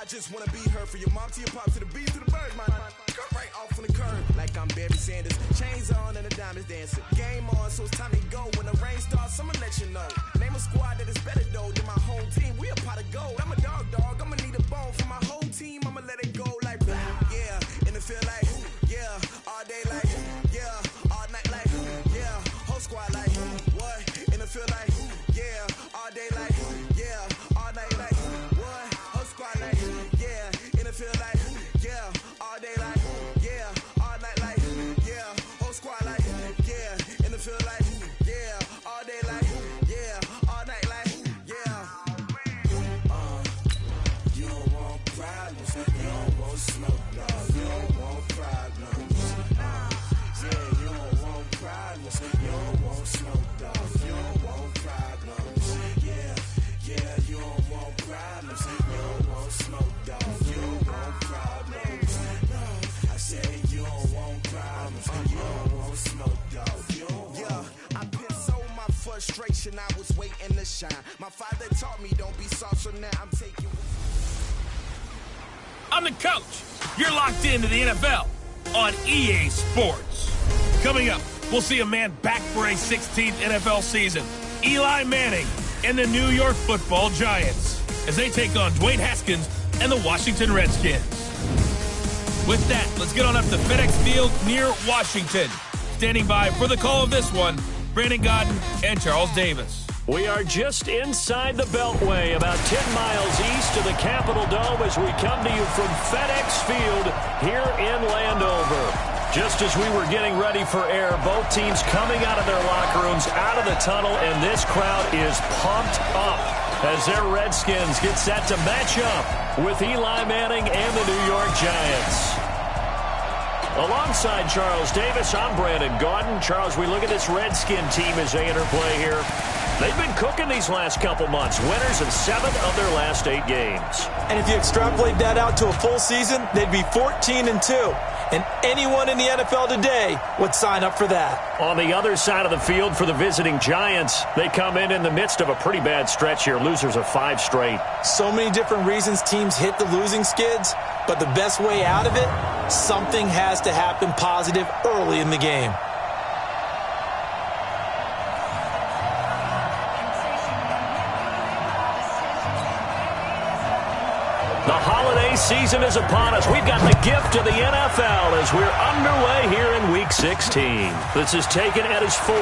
just wanna be her. For your mom to your pop to the beat to the birds, my cut right off on the curb. Like I'm Barry Sanders, chains on and the diamonds dancing. Game on, so it's time to go. When the rain starts, I'ma let you know. Name a squad that is better though than my home team. We a pot of gold. I'm a dog, I'ma need a bone for my whole team. I'ma let it go like yeah, and it feel like yeah, all day like yeah, all night like yeah, whole squad like what? And it feel like yeah, all day like yeah, all night like what? Whole squad like yeah, and it feel like yeah, all day like yeah, all night like yeah, whole squad like yeah, and it feel like yeah, all day like yeah, all night like yeah. You don't want problems, you don't want smoke, dog. You don't want problems. Yeah, you don't want problems, you don't want smoke, dog. You don't want problems. Yeah, you don't want problems, you don't want smoke, dog. You don't want problems. No, I said you don't want problems, you don't want smoke, dog. You don't want. Yeah, I put so my frustration, I was waiting to shine. My father taught me don't be soft, so now I'm taking. I'm the coach. You're locked into the NFL on EA Sports. Coming up, we'll see a man back for a 16th NFL season. Eli Manning and the New York Football Giants as they take on Dwayne Haskins and the Washington Redskins. With that, let's get on up to FedEx Field near Washington. Standing by for the call of this one, Brandon Godden and Charles Davis. We are just inside the Beltway, about 10 miles east of the Capitol Dome as we come to you from FedEx Field here in Landover. Just as we were getting ready for air, both teams coming out of their locker rooms, out of the tunnel, and this crowd is pumped up as their Redskins get set to match up with Eli Manning and the New York Giants. Alongside Charles Davis, I'm Brandon Gaudin. Charles, we look at this Redskin team as they interplay here. They've been cooking these last couple months, winners in 7 of their last 8 games. And if you extrapolate that out to a full season, they'd be 14-2. And anyone in the NFL today would sign up for that. On the other side of the field for the visiting Giants, they come in the midst of a pretty bad stretch here, losers of 5 straight. So many different reasons teams hit the losing skids, but the best way out of it, something has to happen positive early in the game. The holiday season is upon us. We've got the gift of the NFL as we're underway here in Week 16. This is taken at his 4.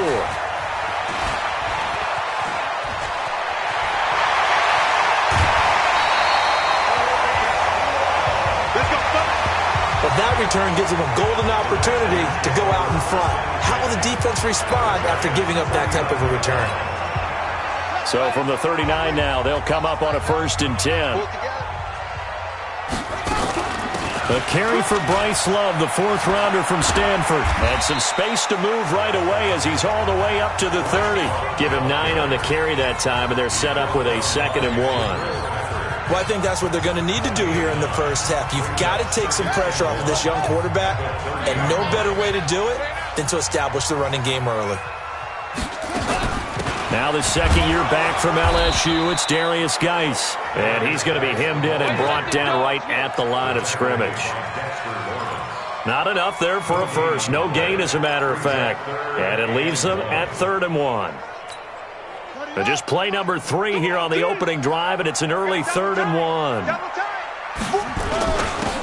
But that return gives them a golden opportunity to go out in front. How will the defense respond after giving up that type of a return? So from the 39 now, they'll come up on a 1st and 10. A carry for Bryce Love, the 4th-rounder from Stanford. And some space to move right away as he's all the way up to the 30. Give him 9 on the carry that time, and they're set up with a 2nd and 1. Well, I think that's what they're going to need to do here in the first half. You've got to take some pressure off of this young quarterback, and no better way to do it than to establish the running game early. Now the 2nd year back from LSU, it's Darius Geis. And he's going to be hemmed in and brought down right at the line of scrimmage. Not enough there for a first. No gain, as a matter of fact. And it leaves them at 3rd and 1. But just play number 3 here on the opening drive, and it's an early 3rd and 1.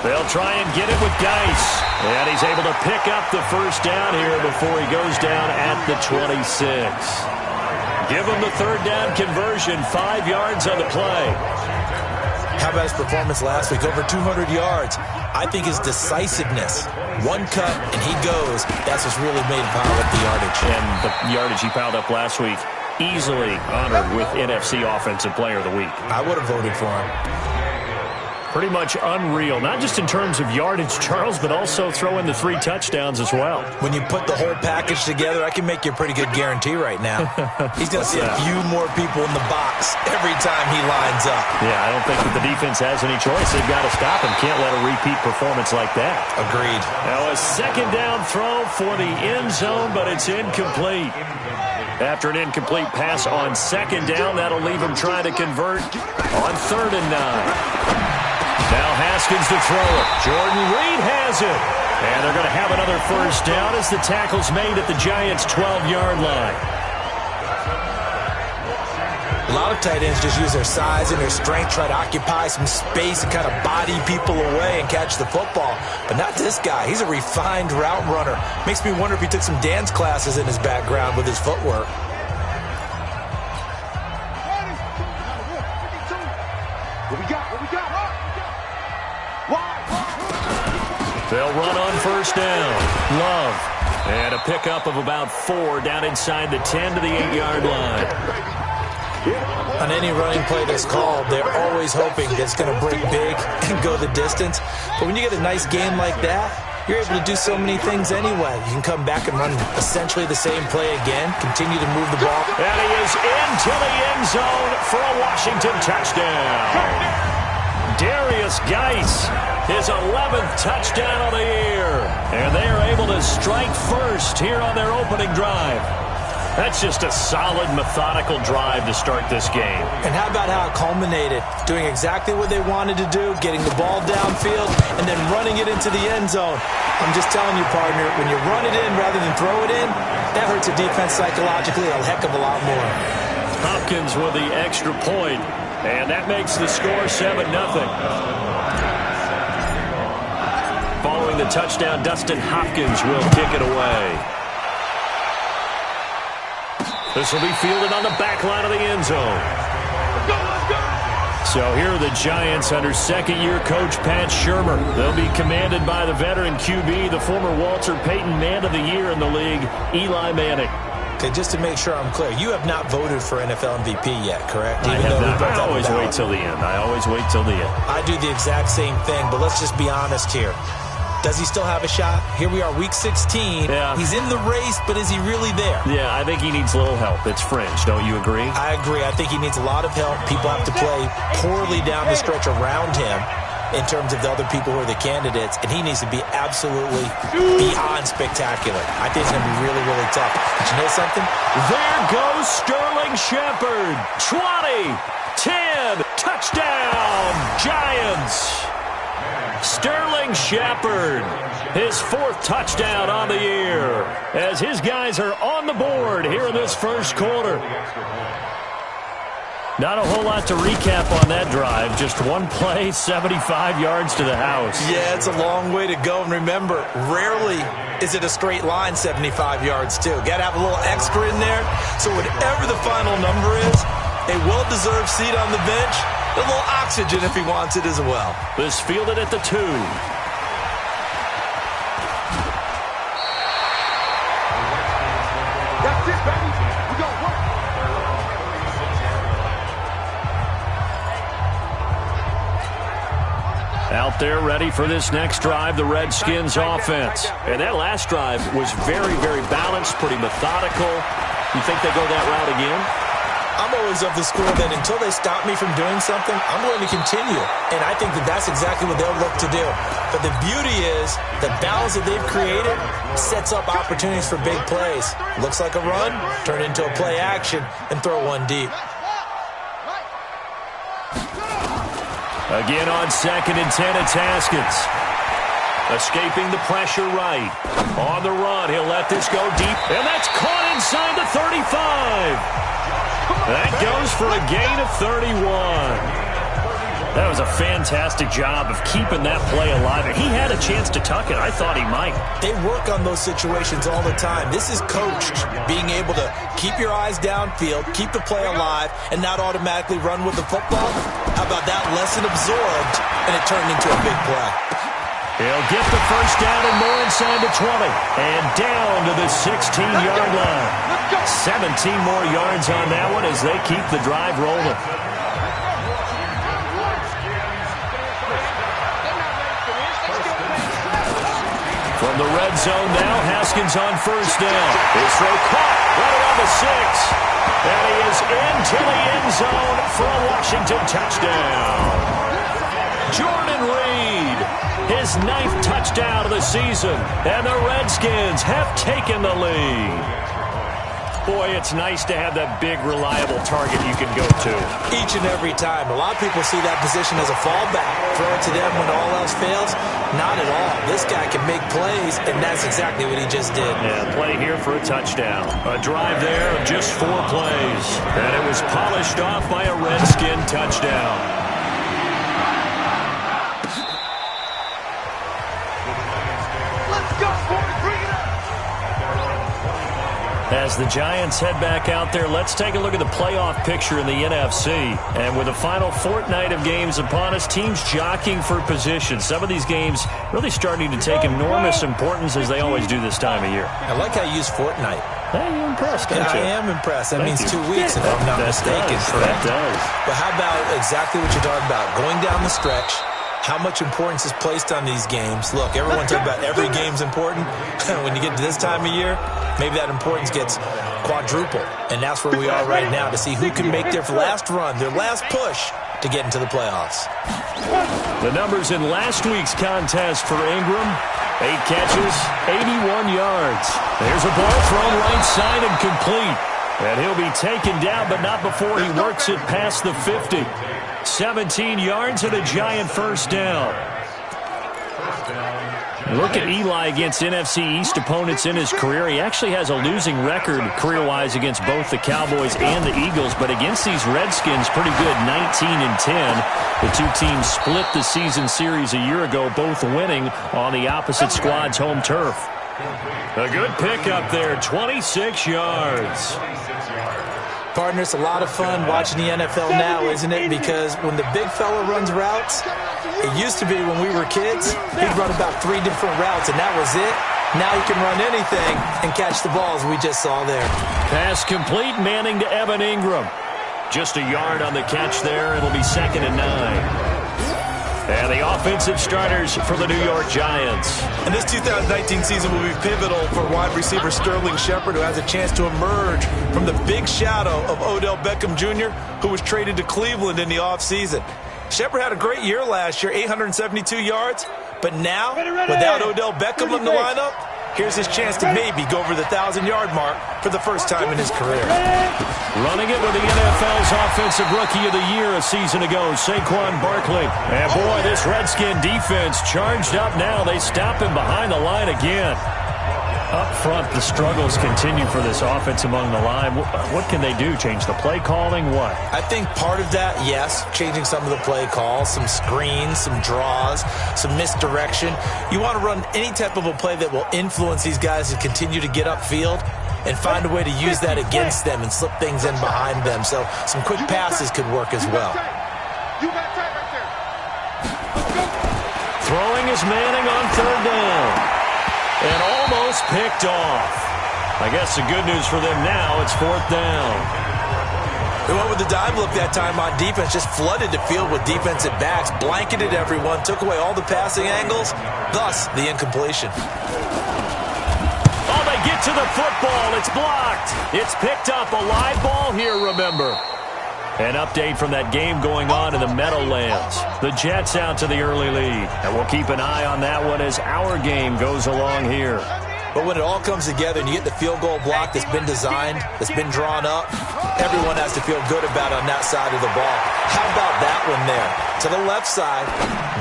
They'll try and get it with Geis. And he's able to pick up the first down here before he goes down at the 26. Give him the 3rd down conversion, 5 yards on the play. How about his performance last week? Over 200 yards. I think his decisiveness, one cut and he goes, that's what's really made him pile up the yardage. And the yardage he piled up last week, easily honored with NFC Offensive Player of the Week. I would have voted for him. Pretty much unreal, not just in terms of yardage, Charles, but also throw in the 3 touchdowns as well. When you put the whole package together, I can make you a pretty good guarantee right now. He's going to see a few more people in the box every time he lines up. Yeah, I don't think that the defense has any choice. They've got to stop him. Can't let a repeat performance like that. Agreed. Now a 2nd down throw for the end zone, but it's incomplete. After an incomplete pass on 2nd down, that'll leave him trying to convert on 3rd and 9. Now Haskins to throw it. Jordan Reed has it. And they're going to have another first down as the tackle's made at the Giants' 12-yard line. A lot of tight ends just use their size and their strength, try to occupy some space and kind of body people away and catch the football. But not this guy. He's a refined route runner. Makes me wonder if he took some dance classes in his background with his footwork. They'll run on first down. Love. And a pickup of about 4 down inside the 10 to the 8-yard line. On any running play that's called, they're always hoping that it's going to break big and go the distance. But when you get a nice game like that, you're able to do so many things anyway. You can come back and run essentially the same play again, continue to move the ball. And he is into the end zone for a Washington touchdown. Darius Geis, his 11th touchdown of the year. And they are able to strike first here on their opening drive. That's just a solid, methodical drive to start this game. And how about how it culminated? Doing exactly what they wanted to do, getting the ball downfield, and then running it into the end zone. I'm just telling you, partner, when you run it in rather than throw it in, that hurts a defense psychologically a heck of a lot more. Hopkins with the extra point, and that makes the score 7-0. Following the touchdown, Dustin Hopkins will kick it away. This will be fielded on the back line of the end zone. So here are the Giants under second-year coach Pat Shurmur. They'll be commanded by the veteran QB, the former Walter Payton Man of the Year in the league, Eli Manning. Okay, just to make sure I'm clear, you have not voted for NFL MVP yet, correct? I have not. I always wait till the end. I do the exact same thing, but let's just be honest here. Does he still have a shot? Here we are, week 16. Yeah. He's in the race, but is he really there? Yeah, I think he needs a little help. It's fringe. Don't you agree? I agree. I think he needs a lot of help. People have to play poorly down the stretch around him in terms of the other people who are the candidates, and he needs to be absolutely beyond spectacular. I think it's going to be really, really tough. But you know something? There goes Sterling Shepard. 20, 10, touchdown, Giants. Sterling Shepard, his 4th touchdown on the year, as his guys are on the board here in this first quarter. Not a whole lot to recap on that drive. Just one play, 75 yards to the house. Yeah, it's a long way to go. And remember, rarely is it a straight line 75 yards, too. Got to have a little extra in there. So whatever the final number is, a well-deserved seat on the bench, a little oxygen if he wants it as well. This fielded at the 2. That's it, baby. We got work. Out there ready for this next drive, the Redskins offense. And that last drive was very, very balanced, pretty methodical. You think they go that route again? I'm always of the school that until they stop me from doing something, I'm going to continue. And I think that that's exactly what they'll look to do. But the beauty is the balance that they've created sets up opportunities for big plays. Looks like a run, turn it into a play action, and throw one deep. Again on 2nd and 10, it's Haskins. Escaping the pressure right. On the run, he'll let this go deep. And that's caught inside the 35. That goes for a gain of 31. That was a fantastic job of keeping that play alive. He had a chance to tuck it. I thought he might. They work on those situations all the time. This is coached, being able to keep your eyes downfield, keep the play alive, and not automatically run with the football. How about that lesson absorbed, and it turned into a big play? He'll get the first down and more inside the 20. And down to the 16-yard line. 17 more yards on that one as they keep the drive rolling. From the red zone now, Haskins on first down. His throw caught right around the 6. And he is into the end zone for a Washington touchdown. Jordan Reed, his 9th touchdown of the season, and the Redskins have taken the lead. Boy, it's nice to have that big, reliable target you can go to. Each and every time. A lot of people see that position as a fallback. Throw it to them when all else fails. Not at all. This guy can make plays, and that's exactly what he just did. Yeah, play here for a touchdown. A drive there of just 4 plays. And it was polished off by a Redskin touchdown. Let's go, boys. Bring it up. As the Giants head back out there, let's take a look at the playoff picture in the NFC. And with the final fortnight of games upon us, teams jockeying for position. Some of these games really starting to take enormous importance as they always do this time of year. I like how you use fortnight. Hey, you're impressed, aren't you? I am impressed. That means 2 weeks, if I'm not mistaken. That does. But how about exactly what you're talking about? Going down the stretch, how much importance is placed on these games. Look, everyone talks about every game's important. When you get to this time of year, maybe that importance gets quadrupled. And that's where we are right now to see who can make their last run, their last push to get into the playoffs. The numbers in last week's contest for Ingram: 8 catches, 81 yards. There's a ball thrown right side and complete. And he'll be taken down, but not before he works it past the 50. 17 yards and a Giant first down. Look at Eli against NFC East opponents in his career. He actually has a losing record career-wise against both the Cowboys and the Eagles, but against these Redskins, pretty good, 19-10. The two teams split the season series a year ago, both winning on the opposite squad's home turf. A good pickup there, 26 yards. Partner, it's a lot of fun watching the NFL now, isn't it? Because when the big fella runs routes, it used to be when we were kids, he'd run about 3 different routes, and that was it. Now he can run anything and catch the balls we just saw there. Pass complete, Manning to Evan Ingram. Just a yard on the catch there. It'll be 2nd and 9. And the offensive starters for the New York Giants. And this 2019 season will be pivotal for wide receiver Sterling Shepard, who has a chance to emerge from the big shadow of Odell Beckham Jr., who was traded to Cleveland in the offseason. Shepard had a great year last year, 872 yards. But now, without Odell Beckham in the lineup, here's his chance to maybe go over the 1,000-yard mark for the first time in his career. Running it with the NFL's Offensive Rookie of the Year a season ago, Saquon Barkley. And boy, this Redskin defense charged up now. They stop him behind the line again. Up front, the struggles continue for this offense among the line. What can they do? Change the play calling? What? I think part of that, yes, changing some of the play calls, some screens, some draws, some misdirection. You want to run any type of a play that will influence these guys to continue to get upfield and find a way to use that against them and slip things in behind them. So some quick passes could work as well. Throwing is Manning on 3rd down. And almost picked off. I guess the good news for them now, it's 4th down. They went with the dime look that time on defense, just flooded the field with defensive backs, blanketed everyone, took away all the passing angles, thus the incompletion. Oh, they get to the football. It's blocked. It's picked up. A live ball here, remember. An update from that game going on in the Meadowlands. The Jets out to the early lead. And we'll keep an eye on that one as our game goes along here. But when it all comes together and you get the field goal block that's been designed, that's been drawn up, everyone has to feel good about it on that side of the ball. How about that one there? To the left side,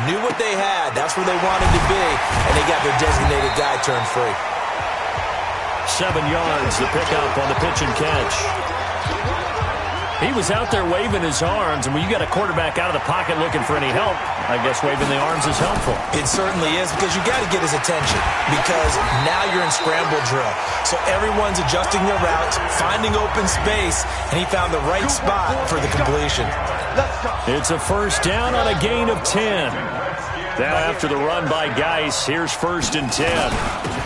knew what they had. That's where they wanted to be. And they got their designated guy turned free. 7 yards, the pickup on the pitch and catch. He was out there waving his arms, and when you got a quarterback out of the pocket looking for any help, I guess waving the arms is helpful. It certainly is, because you got to get his attention, because now you're in scramble drill. So everyone's adjusting their routes, finding open space, and he found the right spot for the completion. It's a first down on a gain of 10. Now after the run by Geis, here's 1st and 10.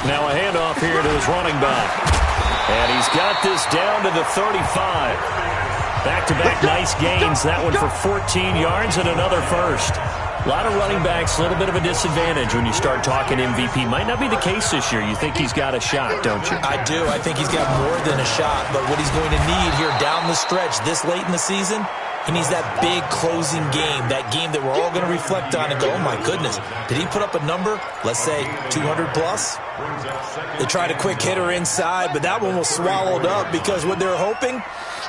Now a handoff here to his running back. And he's got this down to the 35. Back-to-back nice gains. That one for 14 yards and another first. A lot of running backs, a little bit of a disadvantage when you start talking MVP. Might not be the case this year. You think he's got a shot, don't you? I do. I think he's got more than a shot. But what he's going to need here down the stretch this late in the season, He needs that big closing game, that game that we're all going to reflect on and go, oh my goodness, did he put up a number, let's say 200 plus? They tried a quick hitter inside, but that one was swallowed up because what they're hoping,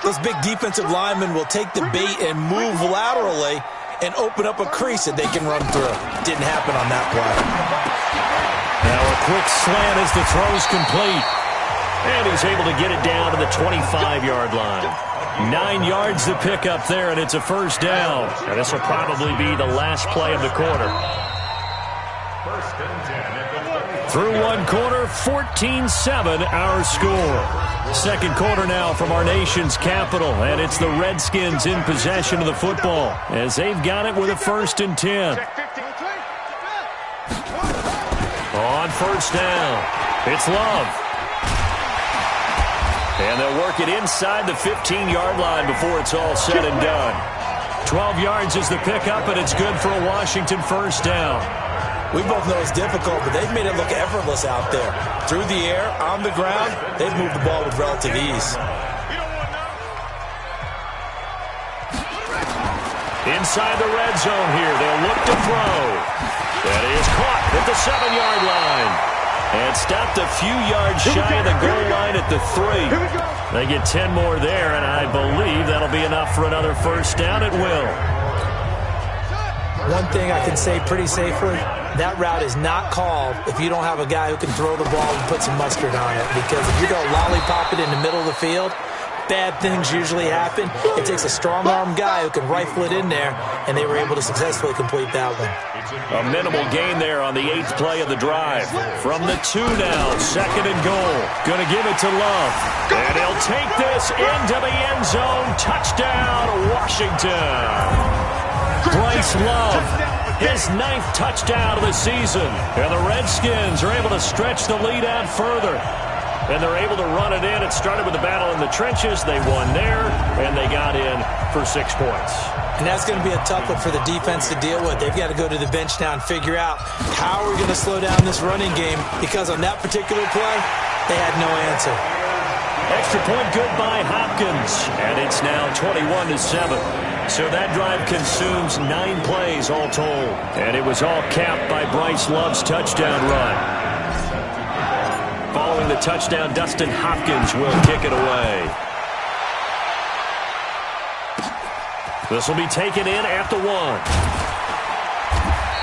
those big defensive linemen will take the bait and move laterally and open up a crease that they can run through. Didn't happen on that play. Now a quick slant as the throw's complete. And he's able to get it down to the 25-yard line. 9 yards to pick up there, and it's a first down. And this will probably be the last play of the quarter. Through one quarter, 14-7 our score. Second quarter now from our nation's capital, and it's the Redskins in possession of the football as they've got it with a 1st and 10. On first down, it's Love. And they'll work it inside the 15-yard line before it's all said and done. 12 yards is the pickup, and it's good for a Washington first down. We both know it's difficult, but they've made it look effortless out there. Through the air, on the ground, they've moved the ball with relative ease. Inside the red zone here, they'll look to throw. That is caught at the 7-yard line. And stopped a few yards shy of the goal line at the 3. They get 10 more there, and I believe that'll be enough for another first down at will. One thing I can say pretty safely, that route is not called if you don't have a guy who can throw the ball and put some mustard on it. Because if you're going to lollipop it in the middle of the field, bad things usually happen. It takes a strong-arm guy who can rifle it in there, and they were able to successfully complete that one. A minimal gain there on the 8th play of the drive. From the 2 now, 2nd and goal. Going to give it to Love. And he'll take this into the end zone. Touchdown, Washington. Bryce Love, his 9th touchdown of the season. And the Redskins are able to stretch the lead out further. And they're able to run it in. It started with the battle in the trenches. They won there, and they got in for 6 points. And that's going to be a tough one for the defense to deal with. They've got to go to the bench now and figure out how we're going to slow down this running game, because on that particular play, they had no answer. Extra point good by Hopkins, and it's now 21-7. So that drive consumes 9 plays all told. And it was all capped by Bryce Love's touchdown run. Following the touchdown, Dustin Hopkins will kick it away. This will be taken in at the 1.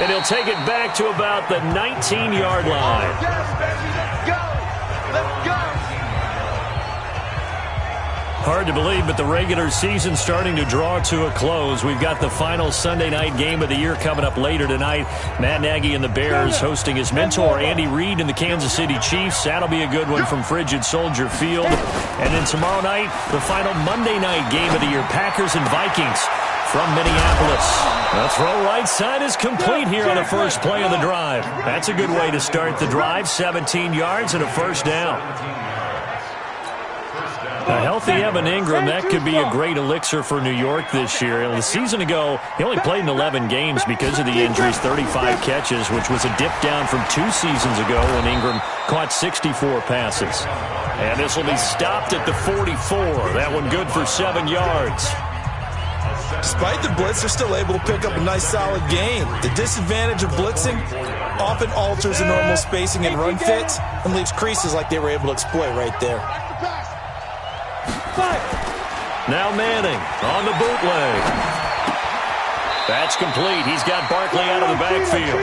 And he'll take it back to about the 19-yard line. Let's go! Let's go! Hard to believe, but the regular season's starting to draw to a close. We've got the final Sunday night game of the year coming up later tonight. Matt Nagy and the Bears hosting his mentor, Andy Reid, and the Kansas City Chiefs. That'll be a good one from Frigid Soldier Field. And then tomorrow night, the final Monday night game of the year, Packers and Vikings from Minneapolis. The throw right side is complete here on the first play of the drive. That's a good way to start the drive. 17 yards and a first down. A healthy Evan Ingram, that could be a great elixir for New York this year. A season ago, he only played in 11 games because of the injuries, 35 catches, which was a dip down from 2 seasons ago when Ingram caught 64 passes. And this will be stopped at the 44. That one good for 7 yards. Despite the blitz, they're still able to pick up a nice solid gain. The disadvantage of blitzing often alters the normal spacing and run fits and leaves creases like they were able to exploit right there. Now Manning on the bootleg. That's complete. He's got Barkley out of the backfield.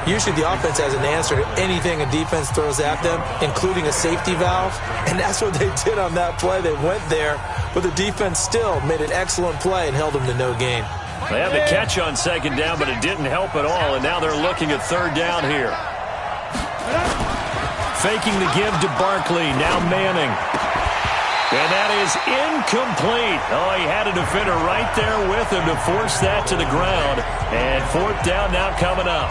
Usually the offense has an answer to anything a defense throws at them, including a safety valve, and that's what they did on that play. They went there, but the defense still made an excellent play and held them to no gain. They had the catch on second down, but it didn't help at all, and now they're looking at third down here. Faking the give to Barkley. Now Manning. And that is incomplete. Oh, he had a defender right there with him to force that to the ground. And fourth down now coming up.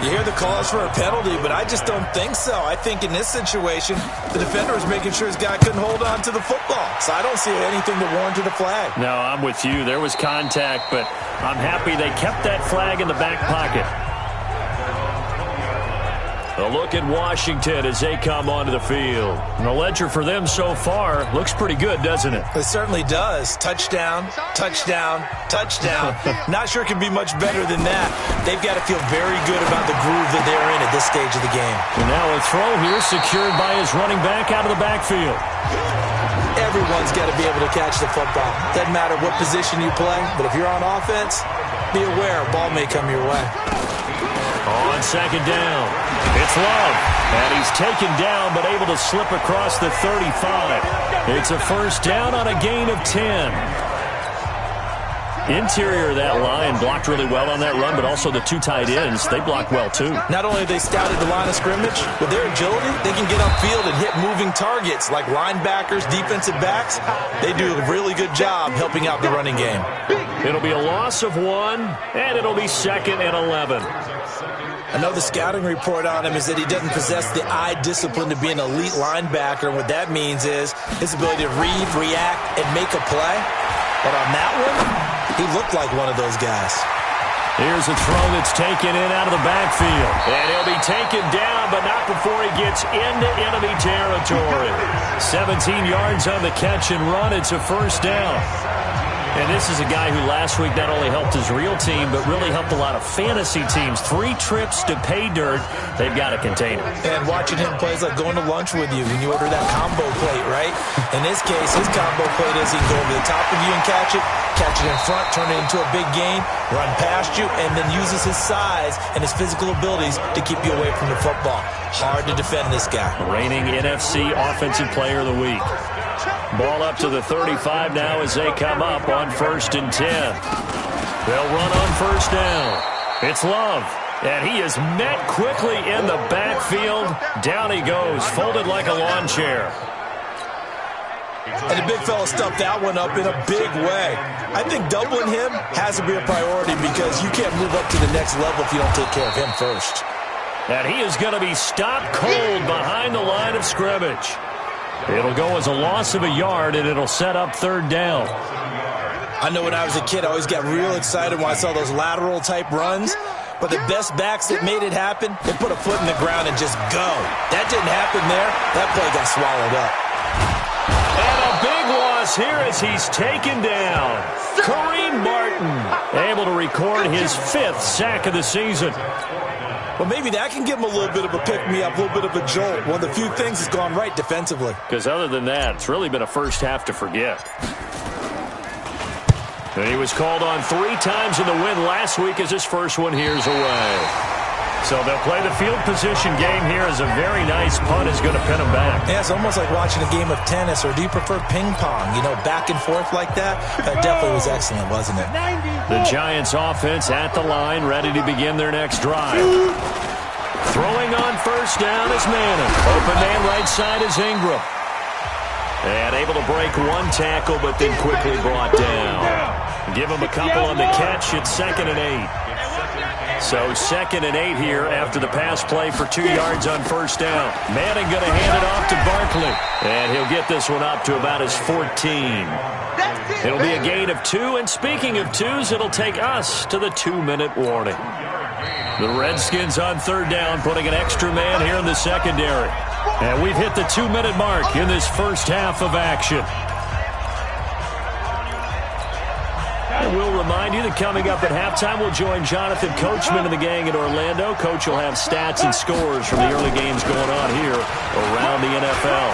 You hear the calls for a penalty, but I just don't think so. I think in this situation, the defender was making sure his guy couldn't hold on to the football. So I don't see anything that warranted a flag. No, I'm with you. There was contact, but I'm happy they kept that flag in the back pocket. A look at Washington as they come onto the field. And the ledger for them so far looks pretty good, doesn't it? It certainly does. Touchdown, touchdown, touchdown. Not sure it can be much better than that. They've got to feel very good about the groove that they're in at this stage of the game. And now a throw here secured by his running back out of the backfield. Everyone's got to be able to catch the football. Doesn't matter what position you play, but if you're on offense, be aware a ball may come your way. On second down, it's Love. And he's taken down but able to slip across the 35. It's a first down on a gain of 10. Interior of that line blocked really well on that run, but also the two tight ends, they blocked well too. Not only have they scouted the line of scrimmage, with their agility, they can get upfield and hit moving targets like linebackers, defensive backs. They do a really good job helping out the running game. It'll be a loss of 1, and it'll be 2nd and 11. Another scouting report on him is that he doesn't possess the eye discipline to be an elite linebacker. And what that means is his ability to read, react, and make a play. But on that one, he looked like one of those guys. Here's a throw that's taken in out of the backfield. And he'll be taken down, but not before he gets into enemy territory. 17 yards on the catch and run. It's a first down. And this is a guy who last week not only helped his real team, but really helped a lot of fantasy teams. 3 trips to pay dirt. They've got to contain him. And watching him play is like going to lunch with you when you order that combo plate, right? In this case, his combo plate is he can go over the top of you and catch it in front, turn it into a big gain, run past you, and then uses his size and his physical abilities to keep you away from the football. Hard to defend this guy. Reigning NFC Offensive Player of the Week. Ball up to the 35 now as they come up on 1st and 10. They'll run on first down. It's Love. And he is met quickly in the backfield. Down he goes, folded like a lawn chair. And the big fella stuffed that one up in a big way. I think doubling him has to be a priority because you can't move up to the next level if you don't take care of him first. And he is going to be stopped cold behind the line of scrimmage. It'll go as a loss of a yard, and it'll set up 3rd down. I know when I was a kid, I always got real excited when I saw those lateral-type runs. But the best backs that made it happen, they put a foot in the ground and just go. That didn't happen there. That play got swallowed up. And a big loss here as he's taken down. Kareem Martin able to record his 5th sack of the season. Well, maybe that can give him a little bit of a pick-me-up, a little bit of a jolt. One of the few things that's gone right defensively. Because other than that, it's really been a first half to forget. And he was called on 3 times in the win last week as his first one here's away. So they'll play the field position game here as a very nice punt is going to pin him back. Yeah, it's almost like watching a game of tennis, or do you prefer ping pong? You know, back and forth like that? That definitely was excellent, wasn't it? The Giants offense at the line, ready to begin their next drive. Throwing on first down is Madden. Open man right side is Ingram. And able to break 1 tackle, but then quickly brought down. Give him a couple on the catch. It's 2nd and 8. So 2nd and 8 here after the pass play for 2 yards on first down. Manning going to hand it off to Barkley. And he'll get this one up to about his 14. It'll be a gain of 2. And speaking of 2s, it'll take us to the 2-minute warning. The Redskins on 3rd down, putting an extra man here in the secondary. And we've hit the 2-minute mark in this first half of action. And we'll remind you that coming up at halftime, we'll join Jonathan Coachman and the gang in Orlando. Coach will have stats and scores from the early games going on here around the NFL.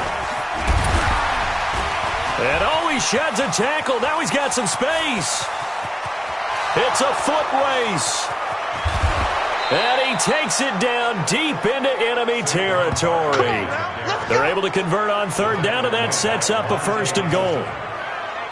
And he sheds a tackle. Now he's got some space. It's a foot race. And he takes it down deep into enemy territory. They're able to convert on 3rd down, and that sets up a 1st and goal.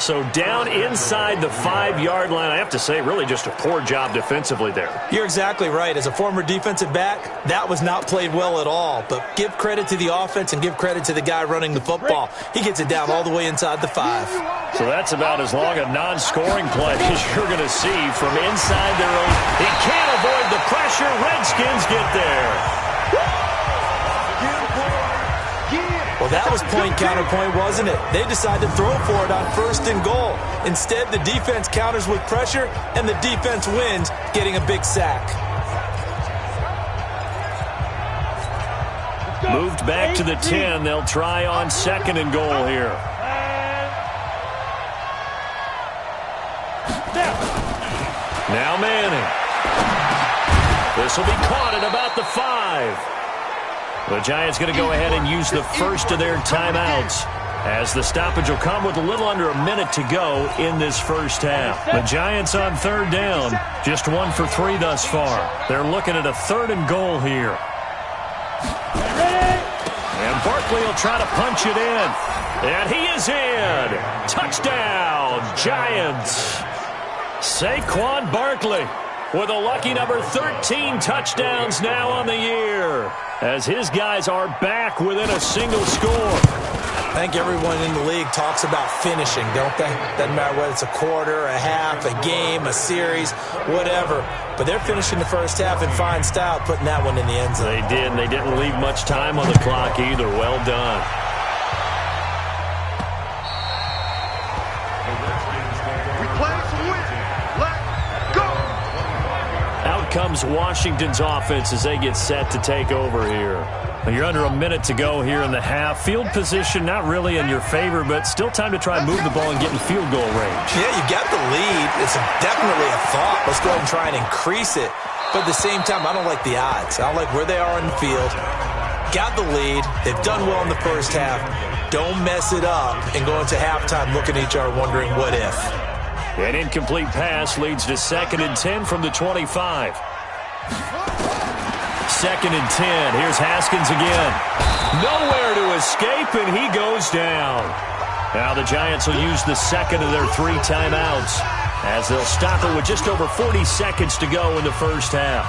So down inside the 5-yard line, I have to say, really just a poor job defensively there. You're exactly right. As a former defensive back, that was not played well at all. But give credit to the offense and give credit to the guy running the football. He gets it down all the way inside the 5. So that's about as long a non-scoring play as you're going to see from inside their own. He can't avoid the pressure. Redskins get there. Well, that was point counterpoint, wasn't it? They decided to throw for it on 1st and goal. Instead, the defense counters with pressure, and the defense wins, getting a big sack. Moved back to the 10. They'll try on 2nd and goal here. Now Manning. This will be caught at about the 5. The Giants going to go ahead and use the first of their timeouts, as the stoppage will come with a little under a minute to go in this first half. The Giants on 3rd down, just 1 for 3 thus far. They're looking at a 3rd and goal here. And Barkley will try to punch it in. And he is in. Touchdown, Giants. Saquon Barkley with a lucky number 13 touchdowns now on the year, as his guys are back within a single score. I think everyone in the league talks about finishing, don't they? Doesn't matter whether it's a quarter, a half, a game, a series, whatever. But they're finishing the first half in fine style, putting that one in the end zone. They did, and they didn't leave much time on the clock either. Well done. We play to win. Let's go. Out comes Washington's offense as they get set to take over here. You're under a minute to go here in the half. Field position not really in your favor, but still time to try and move the ball and get in field goal range. Yeah, you got the lead. It's definitely a thought. Let's go ahead and try and increase it. But at the same time, I don't like the odds. I don't like where they are in the field. Got the lead. They've done well in the first half. Don't mess it up and go into halftime looking at each other wondering what if. An incomplete pass leads to 2nd and 10 from the 25. 2nd and 10. Here's Haskins again. Nowhere to escape, and he goes down. Now the Giants will use the 2nd of their 3 timeouts, as they'll stop it with just over 40 seconds to go in the first half.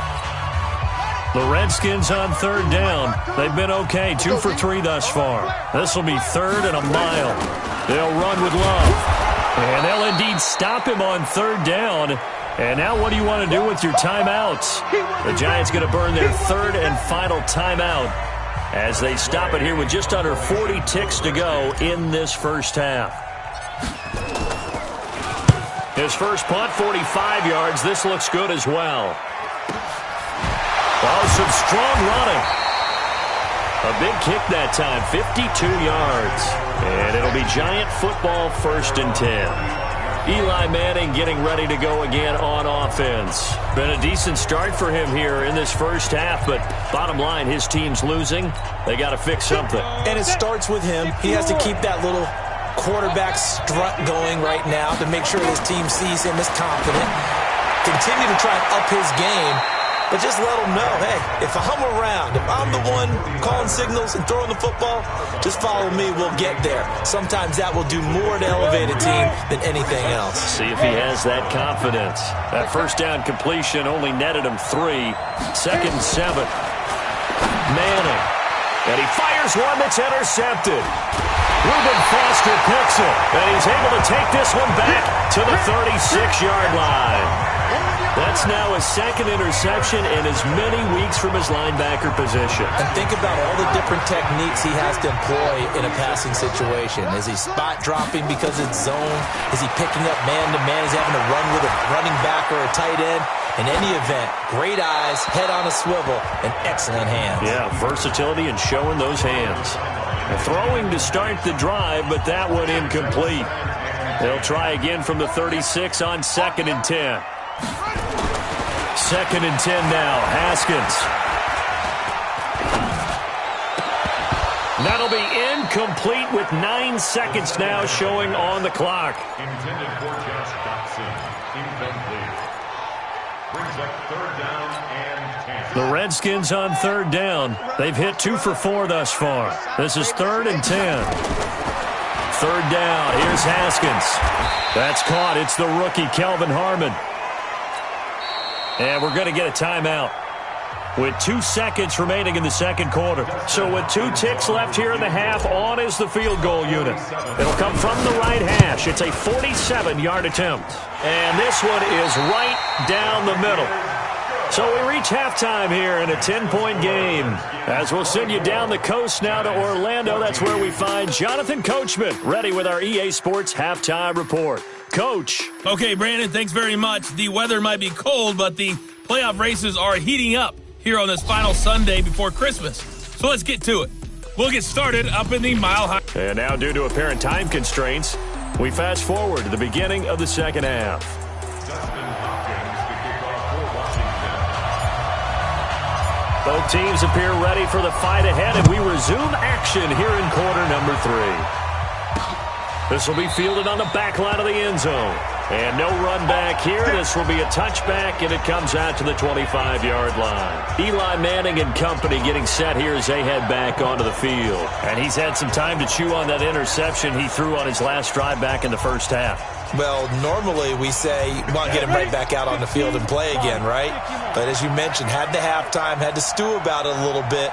The Redskins on 3rd down. They've been okay, 2 for 3 thus far. This will be 3rd and a mile. They'll run with Love, and they'll indeed stop him on 3rd down. And now what do you want to do with your timeouts? The Giants going to burn their 3rd and final timeout as they stop it here with just under 40 ticks to go in this first half. His first punt, 45 yards. This looks good as well. Oh, some strong running. A big kick that time, 52 yards. And it'll be Giant football, 1st and 10. Eli Manning getting ready to go again on offense. Been a decent start for him here in this first half, but bottom line, his team's losing. They got to fix something. And it starts with him. He has to keep that little quarterback strut going right now to make sure his team sees him as confident. Continue to try and up his game, but just let him know, hey, if I'm around, if I'm the one calling signals and throwing the football, just follow me, we'll get there. Sometimes that will do more to elevate a team than anything else. See if he has that confidence. That first down completion only netted him 3. 2nd and 7. Manning. And he fires one that's intercepted. Reuben Foster picks it, and he's able to take this one back to the 36-yard line. That's now his 2nd interception in as many weeks from his linebacker position. And think about all the different techniques he has to employ in a passing situation. Is he spot dropping because it's zone? Is he picking up man-to-man? Is he having to run with a running back or a tight end? In any event, great eyes, head on a swivel, and excellent hands. Yeah, versatility and showing those hands. Throwing to start the drive, but that one incomplete. They'll try again from the 36 on 2nd and 10. 2nd and 10 now. Haskins. That'll be incomplete with 9 seconds now showing on the clock. Intended for Josh Dotson. Incomplete. Brings up 3rd down and 10. The Redskins on 3rd down. They've hit 2 for 4 thus far. This is 3rd and 10. 3rd down. Here's Haskins. That's caught. It's the rookie, Kelvin Harmon. And we're going to get a timeout with 2 seconds remaining in the second quarter. So with 2 ticks left here in the half, on is the field goal unit. It'll come from the right hash. It's a 47-yard attempt. And this one is right down the middle. So we reach halftime here in a 10-point game. As we'll send you down the coast now to Orlando, that's where we find Jonathan Coachman ready with our EA Sports Halftime Report. Coach. Okay, Brandon, thanks very much. The weather might be cold, but the playoff races are heating up here on this final Sunday before Christmas. So let's get to it. We'll get started up in the Mile High. And now, due to apparent time constraints, we fast forward to the beginning of the second half. Both teams appear ready for the fight ahead, and we resume action here in quarter number 3. This will be fielded on the back line of the end zone. And no run back here. This will be a touchback, and it comes out to the 25-yard line. Eli Manning and company getting set here as they head back onto the field. And he's had some time to chew on that interception he threw on his last drive back in the first half. Well, normally we say you want to get him right back out on the field and play again, right? But as you mentioned, had the halftime, had to stew about it a little bit.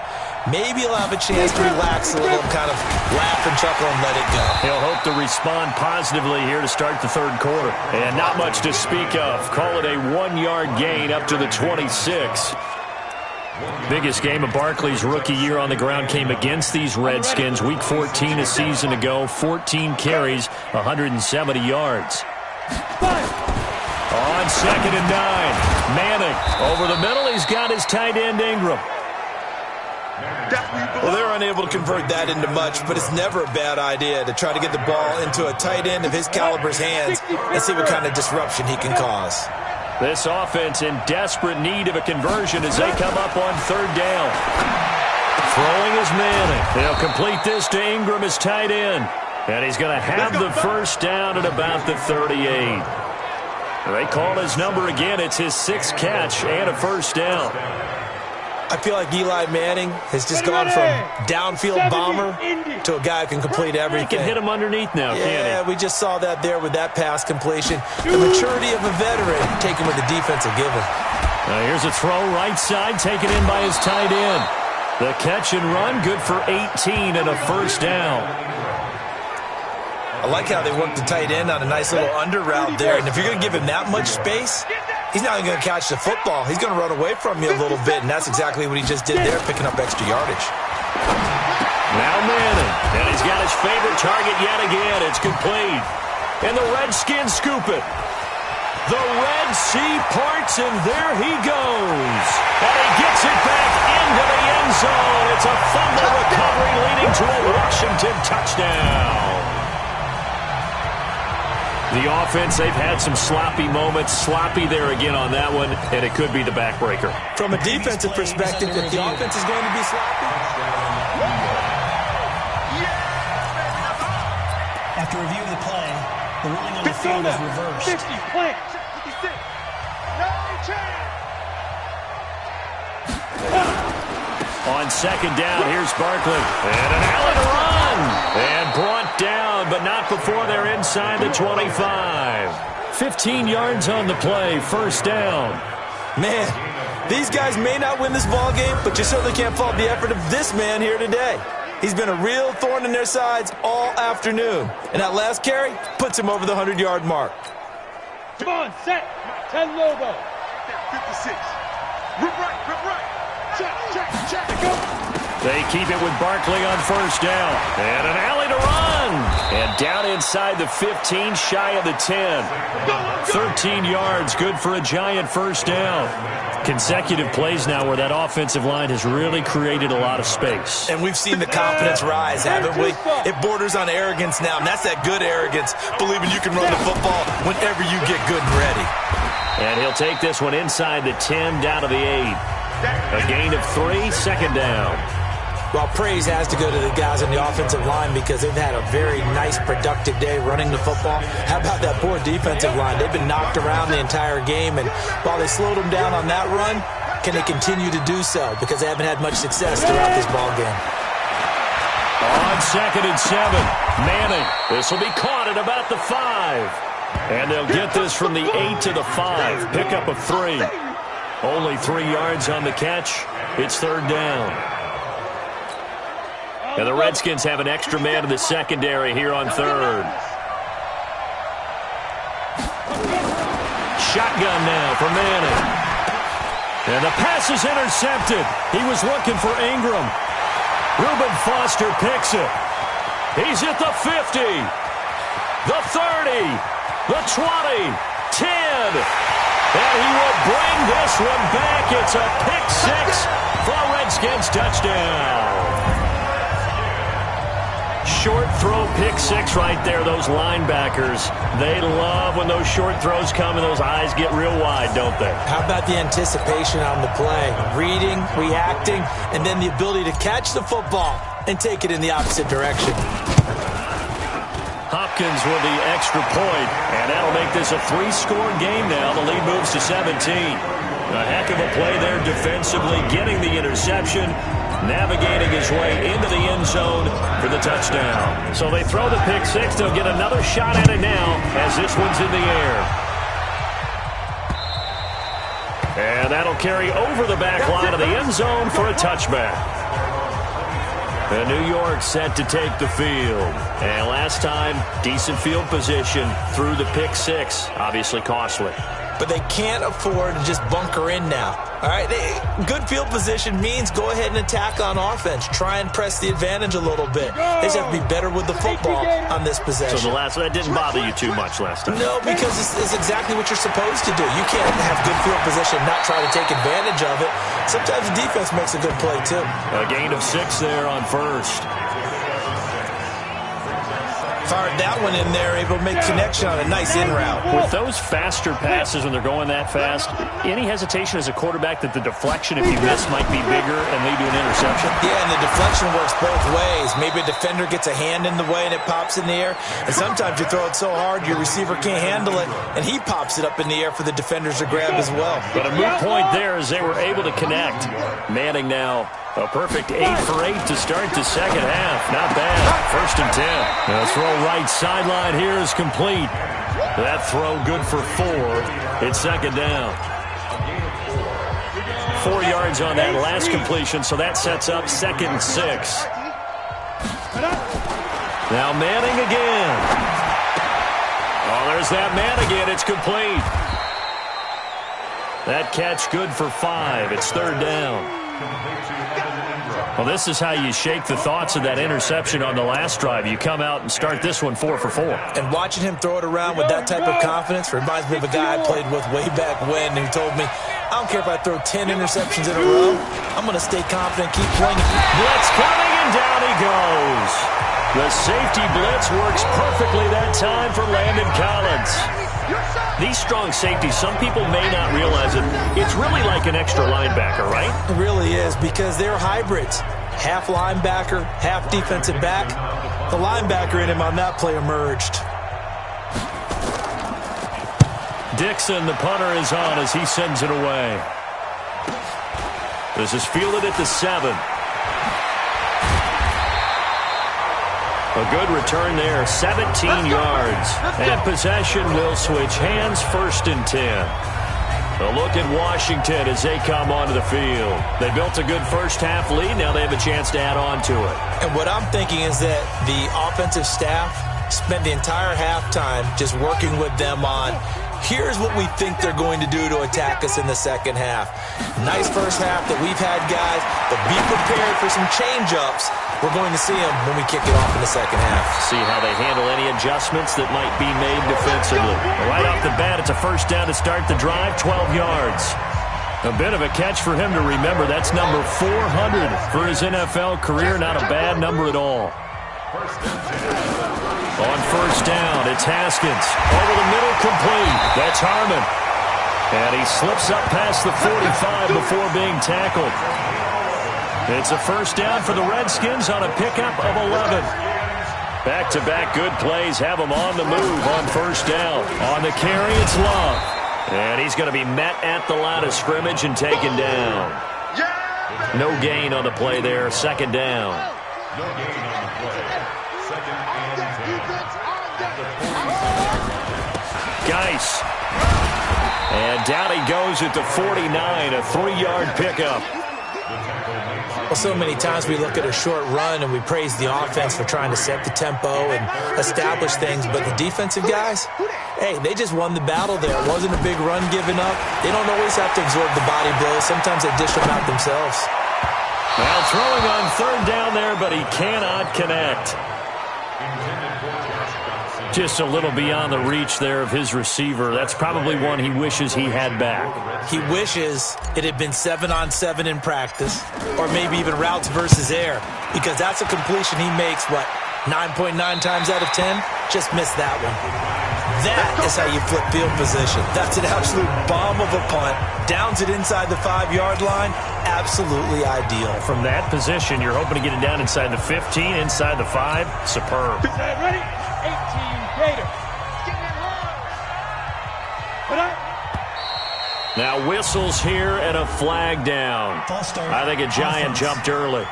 Maybe he'll have a chance to relax a little, kind of laugh and chuckle and let it go. He'll hope to respond positively here to start the third quarter. And not much to speak of. Call it a 1-yard gain up to the 26. Biggest game of Barkley's rookie year on the ground came against these Redskins. Week 14 a season ago, 14 carries, 170 yards. On 2nd and 9, Manning over the middle. He's got his tight end Ingram. Well, they're unable to convert that into much, but it's never a bad idea to try to get the ball into a tight end of his caliber's hands and see what kind of disruption he can cause. This offense in desperate need of a conversion as they come up on 3rd down. Throwing is Manning. They'll complete this to Ingram as tight end. And he's going to have the first down at about the 38. They call his number again. It's his 6th catch and a first down. I feel like Eli Manning has just gone from downfield bomber to a guy who can complete everything. He can hit him underneath now, can't he? Yeah, we just saw that there with that pass completion. The maturity of a veteran taken with the defensive given. Now here's a throw right side taken in by his tight end. The catch and run good for 18 and a first down. I like how they worked the tight end on a nice little under route there. And if you're going to give him that much space, he's not even going to catch the football. He's going to run away from you a little bit, and that's exactly what he just did there, picking up extra yardage. Now Manning, and he's got his favorite target yet again. It's complete. And the Redskins scoop it. The Red Sea parts, and there he goes. And he gets it back into the end zone. It's a fumble recovery leading to a Washington touchdown. The offense, they've had some sloppy moments. Sloppy there again on that one, and it could be the backbreaker. From a defensive perspective, if the offense is going to be sloppy. After review of the play, the ruling on the field is reversed. 60, plant, 56. No chance. On 2nd down, here's Barkley. And an alley to run. And brought down, but not before they're inside the 25. 15 yards on the play, first down. Man, these guys may not win this ball game, but you certainly can't fault the effort of this man here today. He's been a real thorn in their sides all afternoon. And that last carry puts him over the 100-yard mark. Come on, set. 10 Lobo. 56. Rip right. Check, go. They keep it with Barkley on first down. And an alley to run. And down inside the 15, shy of the 10. 13 yards, good for a giant first down. Consecutive plays now where that offensive line has really created a lot of space. And we've seen the confidence rise, haven't we? It borders on arrogance now, and that's that good arrogance, believing you can run the football whenever you get good and ready. And he'll take this one inside the 10, down to the 8. A gain of 3, second down. Well, praise has to go to the guys on the offensive line because they've had a very nice, productive day running the football. How about that poor defensive line? They've been knocked around the entire game, and while they slowed them down on that run, can they continue to do so? Because they haven't had much success throughout this ball game. On 2nd and 7, Manning. This will be caught at about the 5. And they'll get this from the 8 to the 5. Pickup of 3. Only 3 yards on the catch. It's third down. And the Redskins have an extra man in the secondary here on third. Shotgun now for Manning. And the pass is intercepted. He was looking for Ingram. Reuben Foster picks it. He's at the 50. The 30. The 20. 10. And he will bring this one back. It's a pick 6 for a Redskins touchdown. Short throw, pick six right there. Those linebackers, they love when those short throws come and those eyes get real wide, don't they? How about the anticipation on the play? Reading, reacting, and then the ability to catch the football and take it in the opposite direction. Hopkins with the extra point, and that'll make this a 3-score game now. The lead moves to 17. A heck of a play there defensively, getting the interception, navigating his way into the end zone for the touchdown. So they throw the pick six. They'll get another shot at it now as this one's in the air. And that'll carry over the back line of the end zone for a touchback. And New York set to take the field. And last time, decent field position through the pick six. Obviously costly. But they can't afford to just bunker in now. All right, good field position means go ahead and attack on offense. Try and press the advantage a little bit. They just have to be better with the football on this possession. So that didn't bother you too much last time? No, because it's exactly what you're supposed to do. You can't have good field position and not try to take advantage of it. Sometimes the defense makes a good play, too. A gain of 6 there on first. Fired that one in there, able to make connection on a nice in route. With those faster passes when they're going that fast, any hesitation as a quarterback that the deflection, if you miss, might be bigger and lead to an interception? Yeah, and the deflection works both ways. Maybe a defender gets a hand in the way and it pops in the air. And sometimes you throw it so hard your receiver can't handle it, and he pops it up in the air for the defenders to grab as well. But a moot point there as they were able to connect. Manning now a perfect 8 for 8 to start the second half. Not bad. 1st and 10. The throw right sideline here is complete. That throw good for 4. It's second down. 4 yards on that last completion, so that sets up 2nd and 6. Now Manning again. Oh, there's that man again. It's complete. That catch good for 5. It's 3rd down. Well, this is how you shake the thoughts of that interception on the last drive. You come out and start this one 4 for 4. And watching him throw it around with that type of confidence reminds me of a guy I played with way back when who told me, I don't care if I throw 10 interceptions in a row. I'm going to stay confident, keep playing. Blitz coming, and down he goes. The safety blitz works perfectly that time for Landon Collins. These strong safeties, some people may not realize it. It's really like an extra linebacker, right? It really is, because they're hybrids. Half linebacker, half defensive back. The linebacker in him on that play emerged. Dixon, the punter, is on as he sends it away. This is fielded at the 7. A good return there, 17 yards. And possession will switch hands, 1st and 10. A look at Washington as they come onto the field. They built a good first half lead. Now they have a chance to add on to it. And what I'm thinking is that the offensive staff spent the entire halftime just working with them on, here's what we think they're going to do to attack us in the second half. Nice first half that we've had, guys, but be prepared for some change-ups. We're going to see them when we kick it off in the second half. See how they handle any adjustments that might be made defensively. Right off the bat, it's a 1st down to start the drive, 12 yards. A bit of a catch for him to remember. That's number 400 for his NFL career. Not a bad number at all. On 1st down, it's Haskins. Over the middle, complete. That's Harmon. And he slips up past the 45 before being tackled. It's a 1st down for the Redskins on a pickup of 11. Back-to-back good plays have them on the move on 1st down. On the carry, it's Love. And he's going to be met at the line of scrimmage and taken down. No gain on the play there, 2nd down. No gain on the play. 2nd and 10. Geis. And down he goes at the 49, a 3-yard pickup. Well, so many times we look at a short run and we praise the offense for trying to set the tempo and establish things, but the defensive guys, hey, they just won the battle there. It wasn't a big run given up. They don't always have to absorb the body blows. Sometimes they dish them out themselves. Well, throwing on 3rd down there, but he cannot connect. Just a little beyond the reach there of his receiver. That's probably one he wishes he had back. He wishes it had been 7-on-7 in practice, or maybe even routes versus air, because that's a completion he makes, 9.9 times out of 10? Just missed that one. That is how you flip field position. That's an absolute bomb of a punt. Downs it inside the 5-yard line. Absolutely ideal. From that position, you're hoping to get it down inside the 15, inside the 5. Superb. Ready? 18 Gator. Now whistles here and a flag down. I think a Giant jumped early.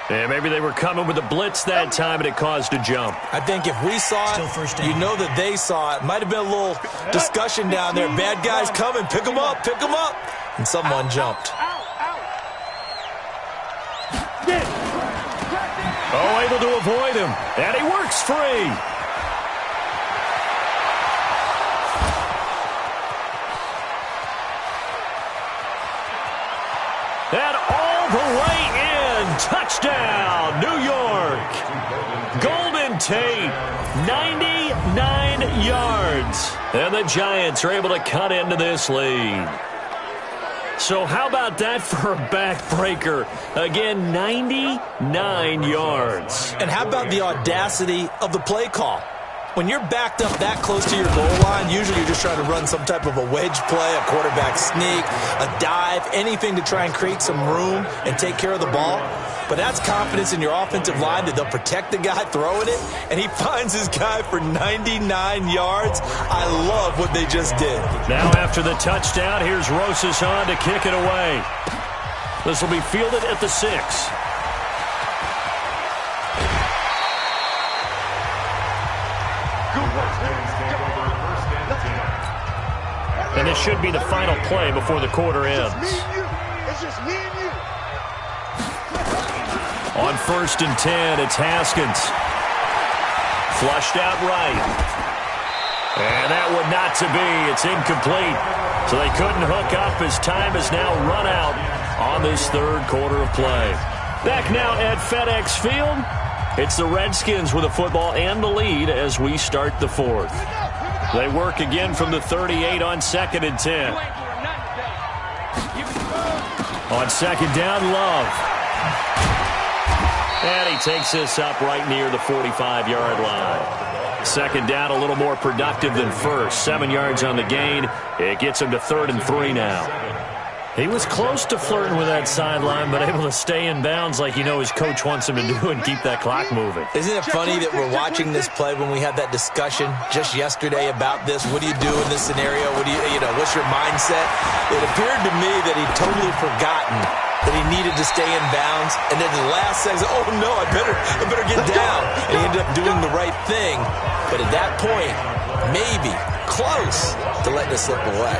Yeah, maybe they were coming with a blitz that time and it caused a jump. I think if we saw it, you know that they saw it. Might have been a little discussion down there. Bad guys coming. Pick them up. Pick them up. And someone jumped. Oh, able to avoid him. And he works free. And all the way in. Touchdown, New York. Golden Tate, 99 yards. And the Giants are able to cut into this lead. So how about that for a backbreaker? Again, 99 yards. And how about the audacity of the play call? When you're backed up that close to your goal line, usually you're just trying to run some type of a wedge play, a quarterback sneak, a dive, anything to try and create some room and take care of the ball. But that's confidence in your offensive line that they'll protect the guy throwing it, and he finds his guy for 99 yards. I love what they just did. Now after the touchdown, here's Roach on to kick it away. This will be fielded at the 6. And this should be the final play before the quarter ends. It's just me and you. On 1st and 10, it's Haskins. Flushed out right. And that would not to be. It's incomplete. So they couldn't hook up as time is now run out on this 3rd quarter of play. Back now at FedEx Field. It's the Redskins with the football and the lead as we start the 4th. They work again from the 38 on 2nd and 10. On 2nd down, Love. And he takes this up right near the 45-yard line. 2nd down, a little more productive than 1st. 7 yards on the gain. It gets him to 3rd and 3 now. He was close to flirting with that sideline, but able to stay in bounds like you know his coach wants him to do and keep that clock moving. Isn't it funny that we're watching this play when we had that discussion just yesterday about this? What do you do in this scenario? What do you know, what's your mindset? It appeared to me that he'd totally forgotten that he needed to stay in bounds, and then the last second, oh no, I better get down. And he ended up doing the right thing, but at that point, maybe close to letting it slip away.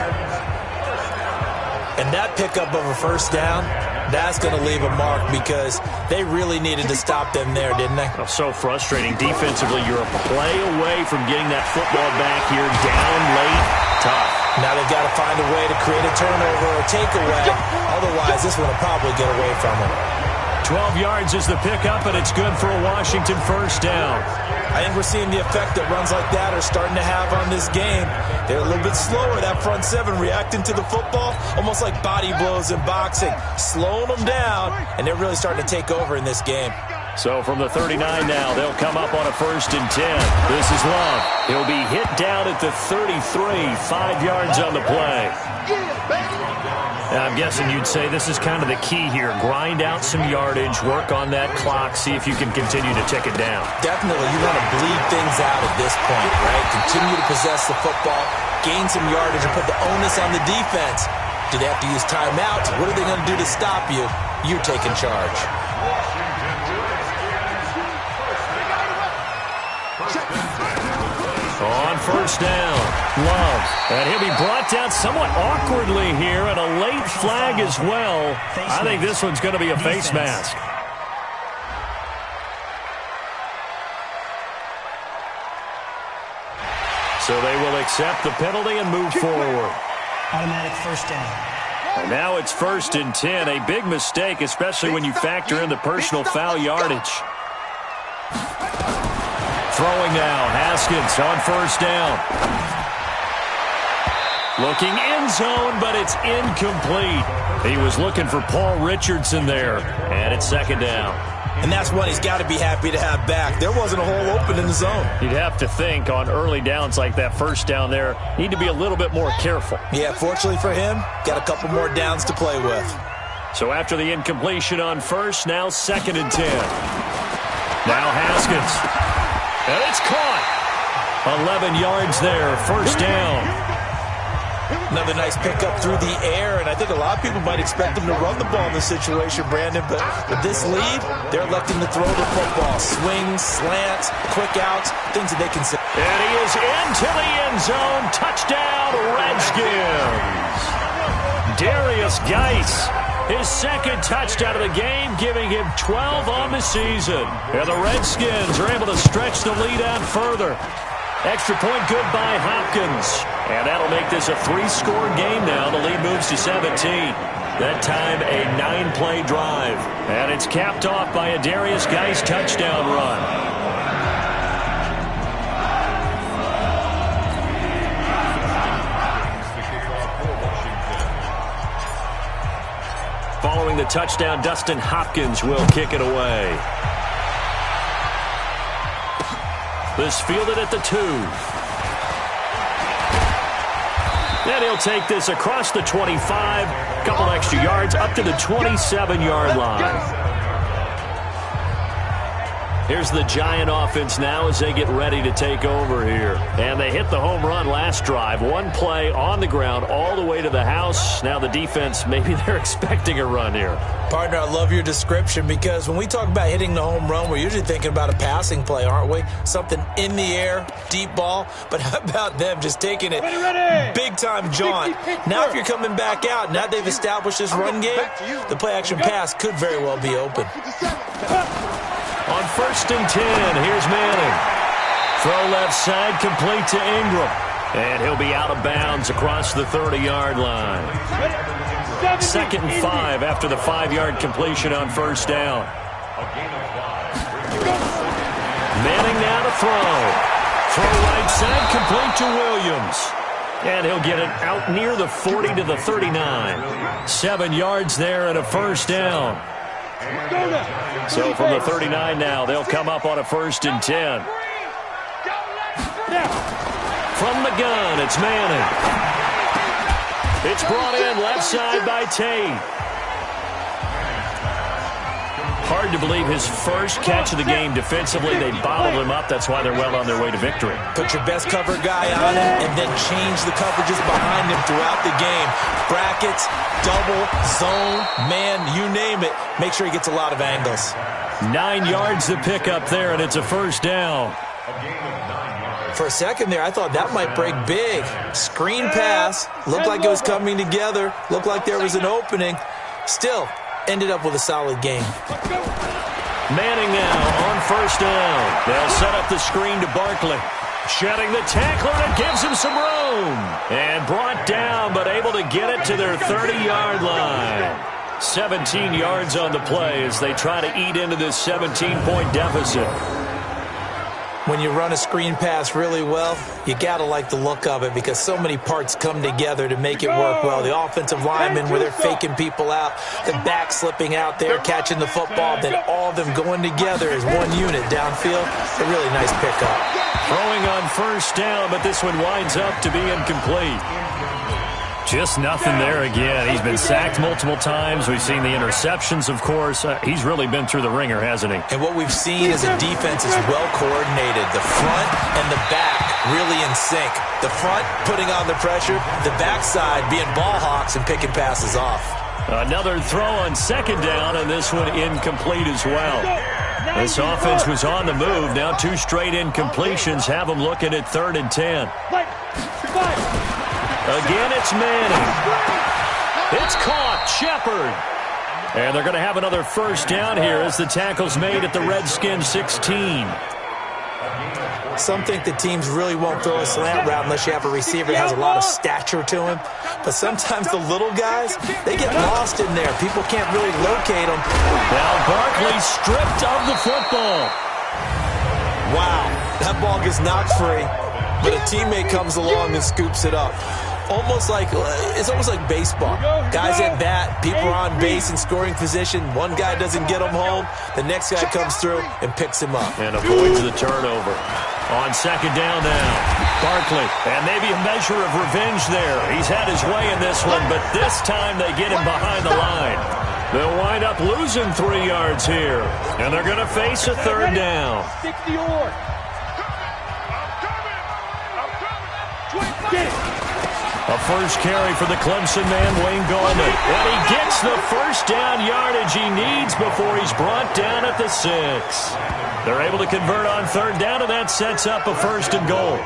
And that pickup of a 1st down, that's going to leave a mark because they really needed to stop them there, didn't they? Oh, so frustrating. Defensively, you're a play away from getting that football back here. Down late, tough. Now they've got to find a way to create a turnover or takeaway. Otherwise, this one will probably get away from them. 12 yards is the pickup, and it's good for a Washington 1st down. I think we're seeing the effect that runs like that are starting to have on this game. They're a little bit slower, that front 7, reacting to the football, almost like body blows in boxing, slowing them down, and they're really starting to take over in this game. So from the 39 now, they'll come up on a 1st and 10. This is Love. He'll be hit down at the 33, 5 yards on the play. Now, I'm guessing you'd say this is kind of the key here. Grind out some yardage, work on that clock, see if you can continue to tick it down. Definitely. You want to bleed things out at this point, right? Continue to possess the football, gain some yardage, and put the onus on the defense. Do they have to use timeouts? What are they going to do to stop you? You're taking charge. On 1st down, Love. And he'll be brought down somewhat awkwardly here, and a late flag as well. I think this one's going to be a face mask. So they will accept the penalty and move forward. Automatic 1st down. And now it's 1st and 10. A big mistake, especially when you factor in the personal foul yardage. Throwing now, Haskins on first down. Looking end zone, but it's incomplete. He was looking for Paul Richardson there, and it's second down. And that's one he's got to be happy to have back. There wasn't a hole open in the zone. You'd have to think on early downs like that first down there, need to be a little bit more careful. Yeah, fortunately for him, got a couple more downs to play with. So after the incompletion on first, now 2nd and 10. Now Haskins. And it's caught. 11 yards there, first down. Another nice pickup through the air, and I think a lot of people might expect him to run the ball in this situation, Brandon, but with this lead, they're electing to throw the football. Swings, slants, quick outs, things that they can say. And he is into the end zone. Touchdown, Redskins. Darius Geis, his second touchdown of the game, giving him 12 on the season. And the Redskins are able to stretch the lead out further. Extra point good by Hopkins. And that'll make this a 3-score game now. The lead moves to 17. That time a 9-play drive. And it's capped off by a Darius Geis touchdown run. Following the touchdown, Dustin Hopkins will kick it away. This fielded at the 2. And he'll take this across the 25. Couple extra yards up to the 27-yard line. Here's the Giant offense now as they get ready to take over here. And they hit the home run last drive. One play on the ground all the way to the house. Now the defense, maybe they're expecting a run here. Partner, I love your description because when we talk about hitting the home run, we're usually thinking about a passing play, aren't we? Something in the air, deep ball. But how about them just taking it big-time jaunt? Now if you're coming back out, now they've established this run game, the play-action pass could very well be open. On 1st and 10, here's Manning. Throw left side, complete to Ingram. And he'll be out of bounds across the 30-yard line. 2nd and 5 after the 5-yard completion on first down. Manning now to throw. Throw right side, complete to Williams. And he'll get it out near the 40 to the 39. 7 yards there and a first down. So from the 39 now, they'll come up on a 1st and 10. From the gun, it's Manning. It's brought in left side by Tate. Hard to believe his first catch of the game defensively. They bottled him up. That's why they're well on their way to victory. Put your best cover guy on him and then change the coverages behind him throughout the game. Brackets, double, zone, man, you name it. Make sure he gets a lot of angles. 9 yards to pick up there, and it's a first down. For a second there, I thought that might break big. Screen pass. Looked like it was coming together. Looked like there was an opening. Still, ended up with a solid game. Manning now on first down. They'll set up the screen to Barkley. Shedding the tackler that gives him some room. And brought down, but able to get it to their 30-yard line. 17 yards on the play as they try to eat into this 17-point deficit. When you run a screen pass really well, you got to like the look of it because so many parts come together to make it work well. The offensive linemen where they're faking people out, the back slipping out there, catching the football, then all of them going together as one unit downfield. A really nice pickup. Throwing on first down, but this one winds up to be incomplete. Just nothing there again. He's been sacked multiple times. We've seen the interceptions, of course. He's really been through the ringer, hasn't he? And what we've seen is a defense is well coordinated. The front and the back really in sync. The front putting on the pressure, the backside being ball hawks and picking passes off. Another throw on second down, and this one incomplete as well. This offense was on the move. Now 2 straight incompletions have them looking at 3rd and 10. Again, it's Manning. It's caught. Shepard. And they're going to have another first down here as the tackle's made at the Redskins 16. Some think the teams really won't throw a slant route unless you have a receiver that has a lot of stature to him. But sometimes the little guys, they get lost in there. People can't really locate them. Now Barkley stripped of the football. Wow. That ball gets knocked free, but a teammate comes along and scoops it up. It's almost like baseball. Guys at bat, people are on base in scoring position. One guy doesn't get him home. The next guy comes through and picks him up. And avoids the turnover. On second down now, Barkley. And maybe a measure of revenge there. He's had his way in this one, but this time they get him behind the line. They'll wind up losing 3 yards here. And they're going to face a third down. Stick the oar. A first carry for the Clemson man, Wayne Gallman. And he gets the first down yardage he needs before he's brought down at the 6. They're able to convert on third down, and that sets up a 1st and goal.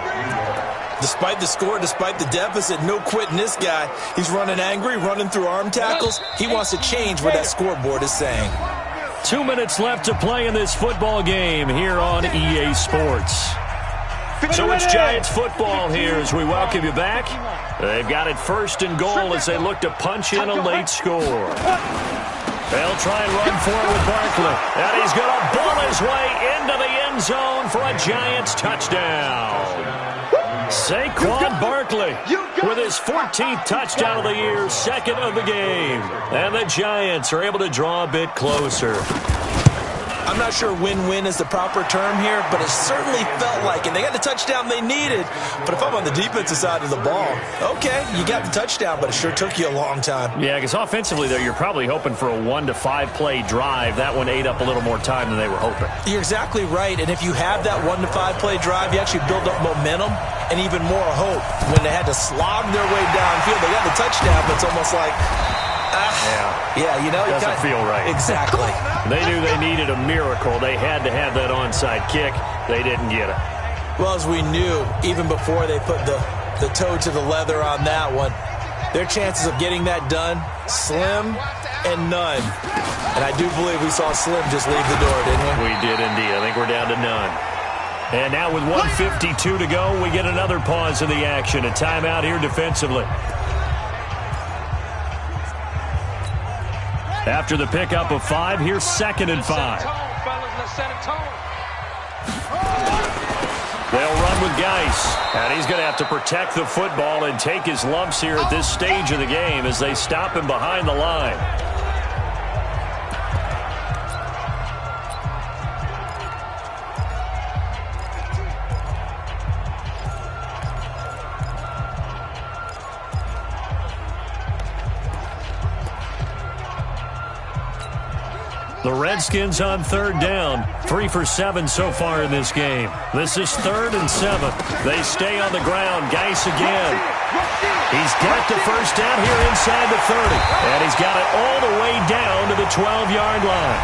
Despite the score, despite the deficit, no quitting this guy. He's running angry, running through arm tackles. He wants to change what that scoreboard is saying. 2 minutes left to play in this football game here on EA Sports. So it's Giants football here as we welcome you back. They've got it 1st and goal as they look to punch in a late score. They'll try and run for it with Barkley. And he's going to ball his way into the end zone for a Giants touchdown. Saquon Barkley with his 14th touchdown of the year, 2nd of the game. And the Giants are able to draw a bit closer. I'm not sure win-win is the proper term here, but it certainly felt like it. They got the touchdown they needed, but if I'm on the defensive side of the ball, okay, you got the touchdown, but it sure took you a long time. Yeah, because offensively, though, you're probably hoping for a 1 to 5 play drive. That one ate up a little more time than they were hoping. You're exactly right, and if you have that 1 to 5 play drive, you actually build up momentum and even more hope. When they had to slog their way downfield, they got the touchdown, but it's almost like, yeah, you know, doesn't feel right. Exactly. They knew they needed a miracle. They had to have that onside kick. They didn't get it. Well, as we knew, even before they put the toe to the leather on that one, their chances of getting that done, slim and none. And I do believe we saw Slim just leave the door, didn't we? We did indeed. I think we're down to none. And now with 1:52 to go, we get another pause in the action. A timeout here defensively. After the pickup of 5, here's 2nd and 5. They'll run with Geis, and he's going to have to protect the football and take his lumps here at this stage of the game as they stop him behind the line. The Redskins on third down, 3 for 7 so far in this game. This is 3rd and 7. They stay on the ground. Geis again. He's got the first down here inside the 30. And he's got it all the way down to the 12-yard line.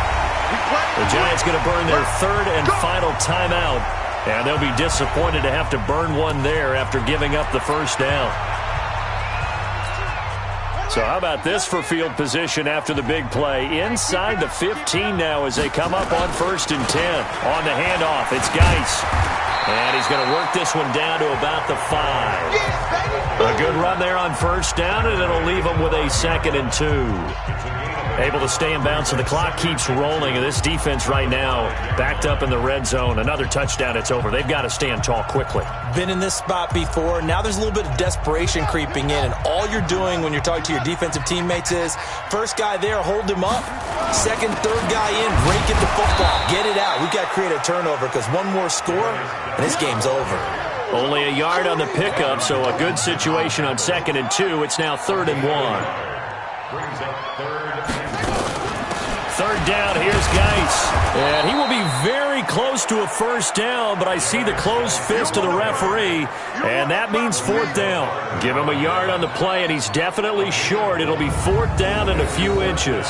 The Giants going to burn their 3rd and final timeout. And they'll be disappointed to have to burn one there after giving up the first down. So how about this for field position after the big play? Inside the 15 now as they come up on 1st and 10. On the handoff, it's Geis. And he's going to work this one down to about the 5. A good run there on 1st down, and it'll leave them with a 2nd and 2. Able to stay in bounds, so the clock keeps rolling. And this defense right now backed up in the red zone. Another touchdown, it's over. They've got to stand tall quickly. Been in this spot before. Now there's a little bit of desperation creeping in. And all you're doing when you're talking to your defensive teammates is, first guy there, hold him up. Second, third guy in, break it the football. Get it out. We've got to create a turnover because one more score, and this game's over. Only a yard on the pickup, so a good situation on 2nd and 2. It's now 3rd and 1. Third down, here's Geis. And he will be very close to a first down, but I see the closed fist of the referee, and that means 4th down. Give him a yard on the play, and he's definitely short. It'll be 4th down and a few inches.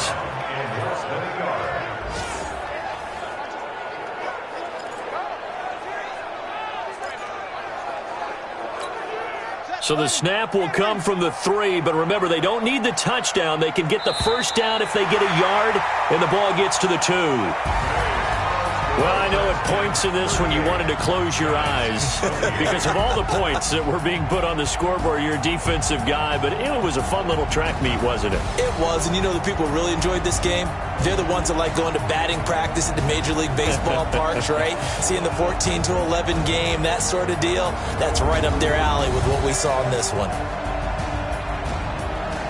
So the snap will come from the 3, but remember, they don't need the touchdown. They can get the first down if they get a yard, and the ball gets to the 2. Well, I know at points in this when you wanted to close your eyes because of all the points that were being put on the scoreboard. You're a defensive guy, but it was a fun little track meet, wasn't it? It was, and you know the people who really enjoyed this game? They're the ones that like going to batting practice at the Major League Baseball parks, right? Seeing the 14-11 game, that sort of deal. That's right up their alley with what we saw in this one.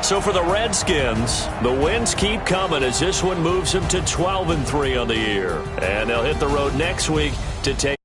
So for the Redskins, the wins keep coming as this one moves them to 12-3 on the year. And they'll hit the road next week to take